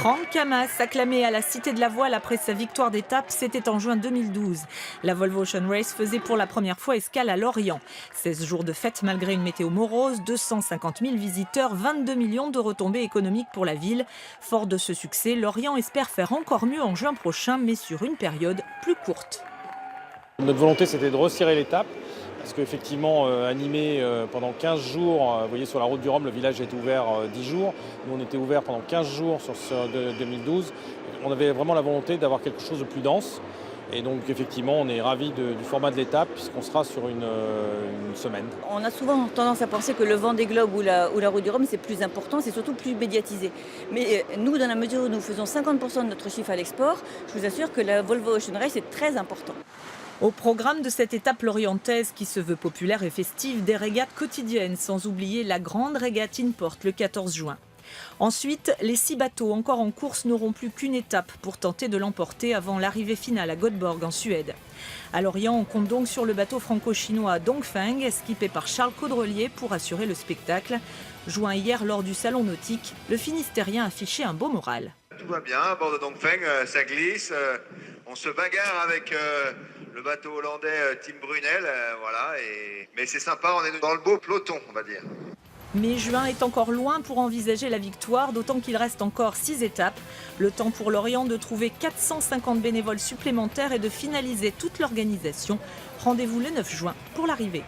Franck Camas, acclamé à la Cité de la Voile après sa victoire d'étape, c'était en juin 2012. La Volvo Ocean Race faisait pour la première fois escale à Lorient. 16 jours de fête malgré une météo morose, 250 000 visiteurs, 22 millions de retombées économiques pour la ville. Fort de ce succès, Lorient espère faire encore mieux en juin prochain, mais sur une période plus courte. Notre volonté, c'était de resserrer l'étape. Parce qu'effectivement, animé pendant 15 jours, vous voyez sur la route du Rhum, le village était ouvert 10 jours. Nous, on était ouvert pendant 15 jours sur 2012. On avait vraiment la volonté d'avoir quelque chose de plus dense. Et donc, effectivement, on est ravis du format de l'étape, puisqu'on sera sur une semaine. On a souvent tendance à penser que le Vendée Globe ou la route du Rhum, c'est plus important, c'est surtout plus médiatisé. Mais nous, dans la mesure où nous faisons 50% de notre chiffre à l'export, je vous assure que la Volvo Ocean Race est très important. Au programme de cette étape lorientaise qui se veut populaire et festive, des régates quotidiennes, sans oublier la grande régate Inport le 14 juin. Ensuite, les 6 bateaux encore en course n'auront plus qu'une étape pour tenter de l'emporter avant l'arrivée finale à Göteborg en Suède. À Lorient, on compte donc sur le bateau franco-chinois Dongfeng, skippé par Charles Caudrelier pour assurer le spectacle. Joint hier lors du salon nautique, le Finistérien affichait un beau moral. Tout va bien à bord de Dongfeng, ça glisse, on se bagarre avec le bateau hollandais Tim Brunel, voilà. Mais c'est sympa, on est dans le beau peloton, on va dire. Mais juin est encore loin pour envisager la victoire, d'autant qu'il reste encore 6 étapes. Le temps pour Lorient de trouver 450 bénévoles supplémentaires et de finaliser toute l'organisation. Rendez-vous le 9 juin pour l'arrivée.